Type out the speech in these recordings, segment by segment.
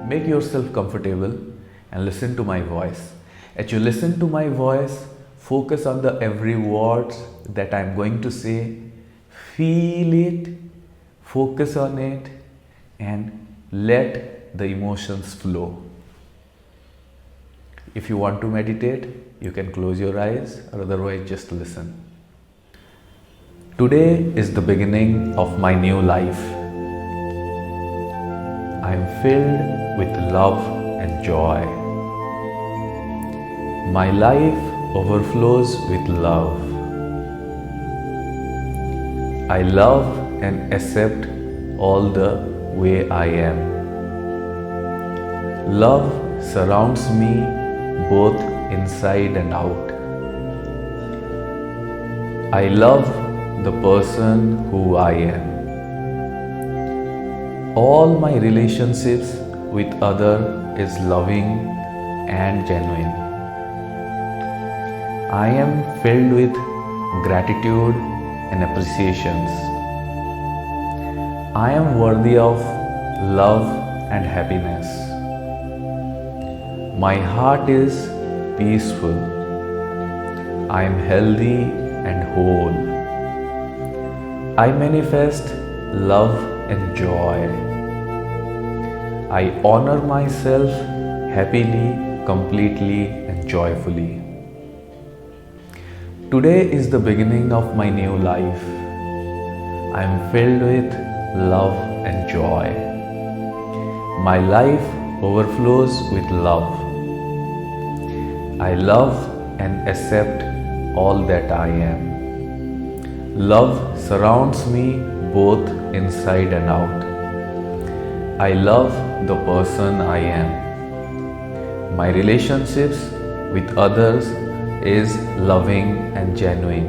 Make yourself comfortable and listen to my voice. As you listen to my voice, focus on the every word that I'm going to say. Feel it, focus on it, and let the emotions flow. If you want to meditate, you can close your eyes, or otherwise just listen. Today is the beginning of my new life. I am filled with love and joy. My life overflows with love. I love and accept all the way I am. Love surrounds me both inside and out. I love the person who I am. All my relationships with others is loving and genuine. I am filled with gratitude and appreciations. I am worthy of love and happiness. My heart is peaceful. I am healthy and whole. I manifest love and joy. I honor myself happily, completely, and joyfully. Today is the beginning of my new life. I am filled with love and joy. My life overflows with love. I love and accept all that I am. Love surrounds me both inside and out. I love the person I am. My relationships with others is loving and genuine.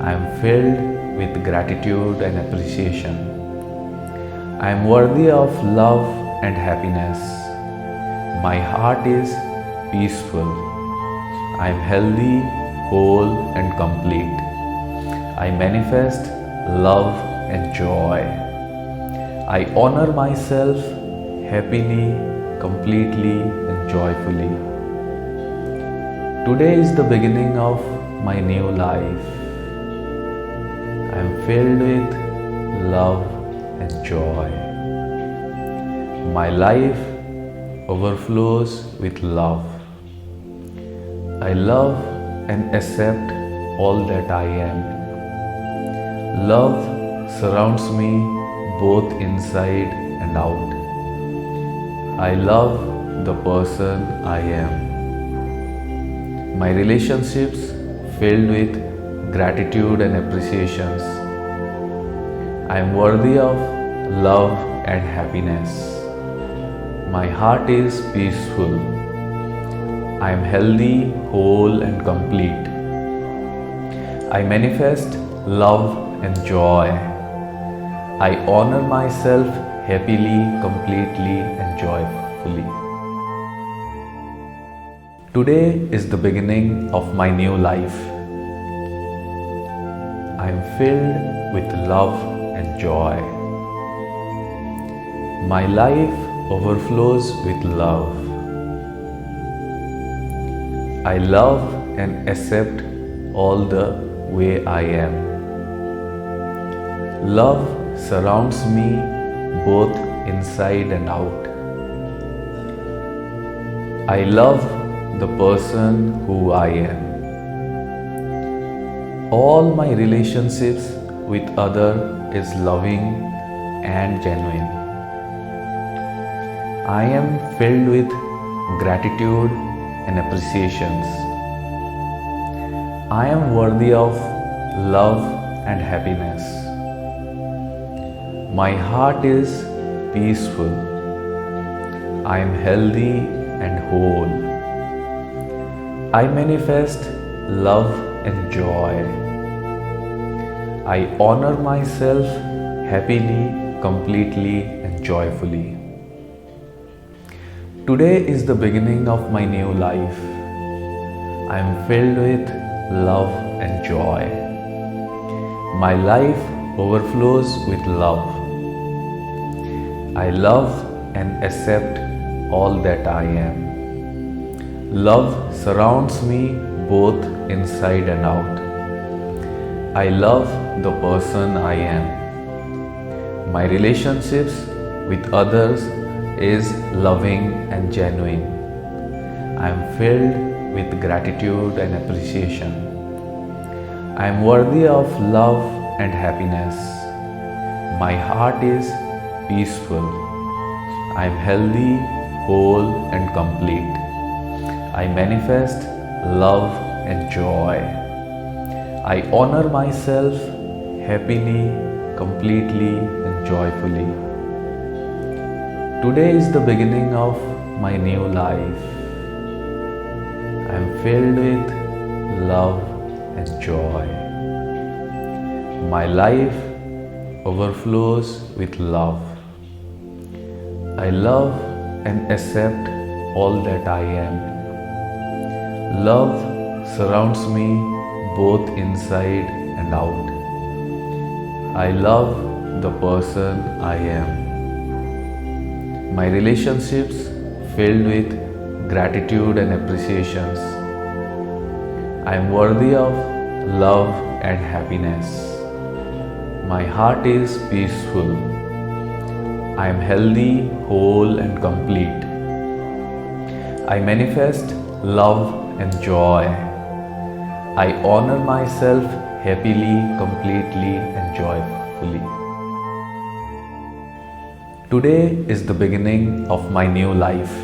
I am filled with gratitude and appreciation. I am worthy of love and happiness. My heart is peaceful. I am healthy, whole, and complete. I manifest love and joy. I honor myself happily, completely, and joyfully. Today is the beginning of my new life. I am filled with love and joy. My life overflows with love. I love and accept all that I am. Love surrounds me both inside and out. I love the person I am. My relationships filled with gratitude and appreciations. I am worthy of love and happiness. My heart is peaceful. I am healthy, whole, and complete. I manifest love and joy. I honor myself happily, completely, and joyfully. Today is the beginning of my new life. I am filled with love and joy. My life overflows with love. I love and accept all the way I am. Love surrounds me both inside and out. I love the person who I am. All my relationships with others is loving and genuine. I am filled with gratitude and appreciations. I am worthy of love and happiness. My heart is peaceful. I am healthy and whole. I manifest love and joy. I honor myself happily, completely, and joyfully. Today is the beginning of my new life. I am filled with love and joy. My life overflows with love. I love and accept all that I am. Love surrounds me both inside and out. I love the person I am. My relationships with others is loving and genuine. I am filled with gratitude and appreciation. I am worthy of love and happiness. My heart is peaceful. I am healthy, whole, and complete. I manifest love and joy. I honor myself happily, completely, and joyfully. Today is the beginning of my new life. I am filled with love and joy. My life overflows with love. I love and accept all that I am. Love surrounds me both inside and out. I love the person I am. My relationships filled with gratitude and appreciations. I am worthy of love and happiness. My heart is peaceful. I am healthy, whole, and complete. I manifest love and joy. I honor myself happily, completely, and joyfully. Today is the beginning of my new life.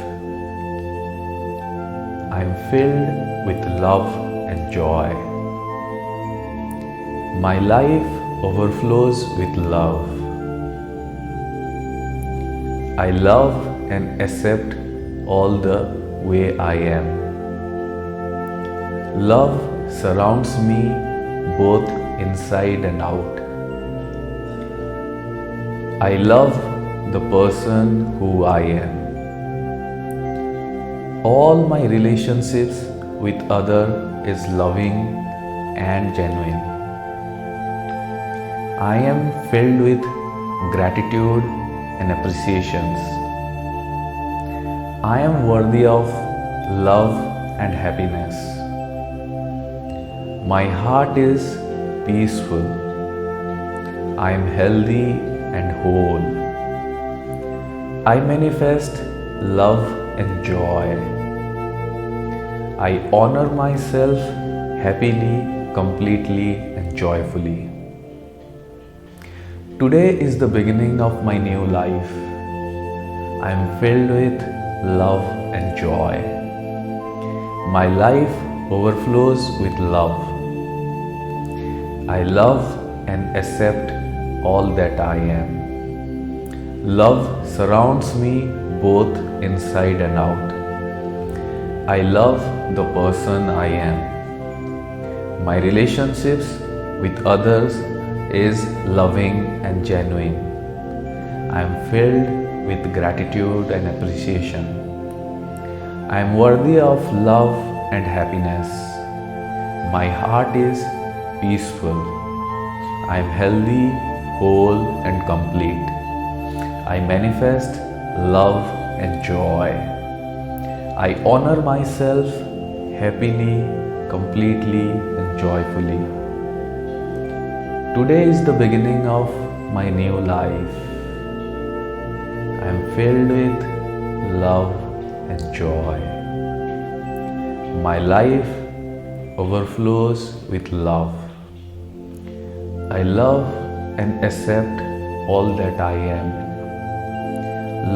I am filled with love and joy. My life overflows with love. I love and accept all the way I am. Love surrounds me both inside and out. I love the person who I am. All my relationships with others is loving and genuine. I am filled with gratitude and appreciations. I am worthy of love and happiness. My heart is peaceful. I am healthy and whole. I manifest love and joy. I honor myself happily, completely, and joyfully. Today is the beginning of my new life. I am filled with love and joy. My life overflows with love. I love and accept all that I am. Love surrounds me both inside and out. I love the person I am. My relationships with others is loving and genuine. I am filled with gratitude and appreciation. I am worthy of love and happiness. My heart is peaceful. I am healthy, whole, and complete. I manifest love and joy. I honor myself happily, completely, and joyfully. Today is the beginning of my new life. I am filled with love and joy. My life overflows with love. I love and accept all that I am.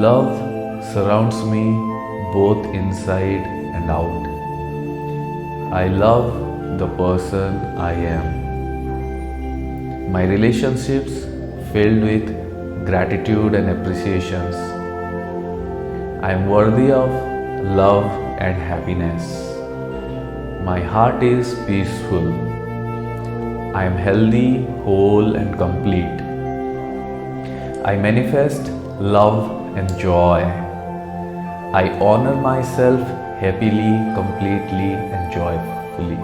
Love surrounds me both inside and out. I love the person I am. My relationships filled with gratitude and appreciations. I am worthy of love and happiness. My heart is peaceful. I am healthy, whole, and complete. I manifest love and joy. I honor myself happily, completely, and joyfully.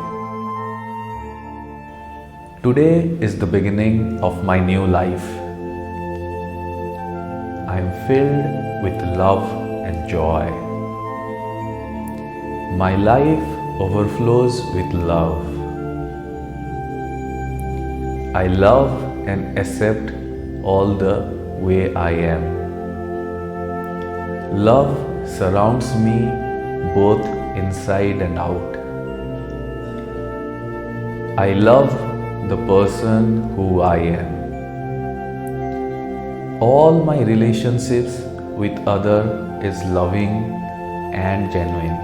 Today is the beginning of my new life. I I am filled with love and joy. My life overflows with love. I love and accept all the way I am. Love surrounds me both inside and out. I love the person who I am. All my relationships with others is loving and genuine.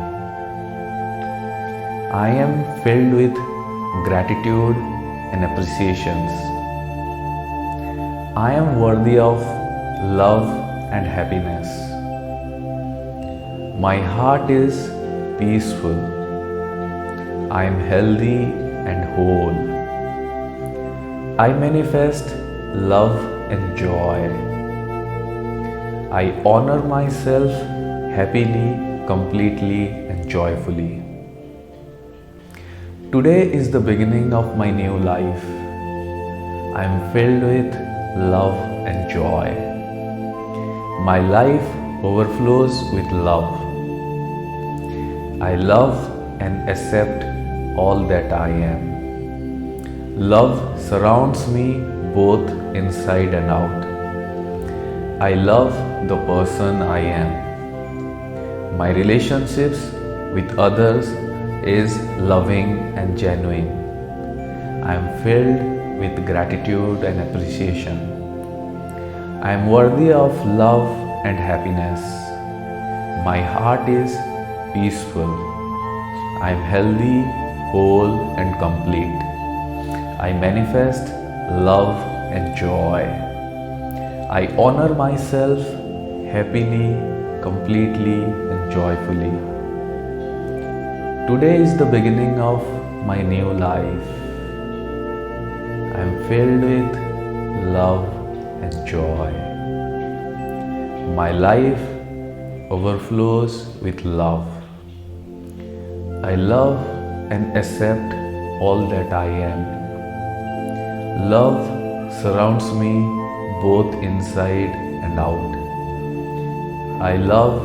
I am filled with gratitude and appreciations. I am worthy of love and happiness. My heart is peaceful. I am healthy and whole. I manifest love and joy. I honor myself happily, completely, and joyfully. Today is the beginning of my new life. I am filled with love and joy. My life overflows with love. I love and accept all that I am. Love surrounds me both inside and out. I love the person I am. My relationships with others is loving and genuine. I am filled with gratitude and appreciation. I am worthy of love and happiness. My heart is peaceful. I am healthy, whole, and complete. I manifest love and joy. I honor myself happily, completely, and joyfully. Today is the beginning of my new life. I am filled with love and joy. My life overflows with love. I love and accept all that I am. Love surrounds me both inside and out. I love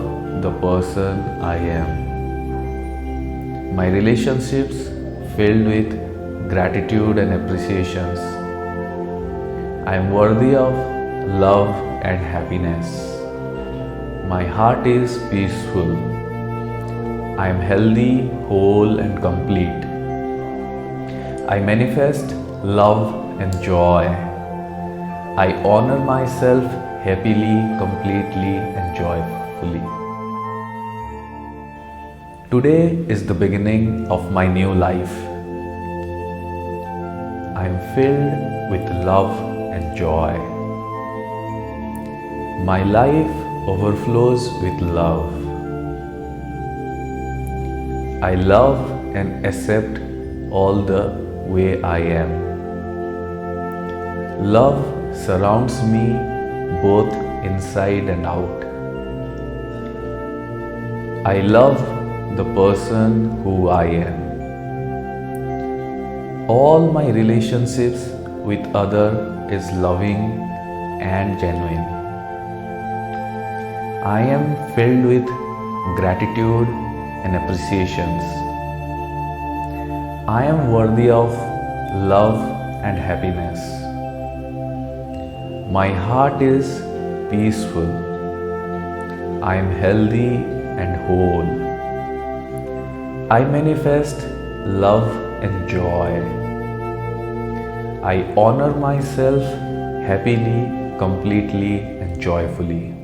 the person I am. My relationships filled with gratitude and appreciations. I am worthy of love and happiness. My heart is peaceful. I am healthy, whole, and complete. I manifest love and joy. I honor myself happily, completely, and joyfully. Today is the beginning of my new life. I am filled with love and joy. My life overflows with love. I love and accept all the way I am. Love surrounds me both inside and out. I love the person who I am. All my relationships with others is loving and genuine. I am filled with gratitude and appreciations. I am worthy of love and happiness. My heart is peaceful. I am healthy and whole. I manifest love and joy. I honor myself happily, completely, and joyfully.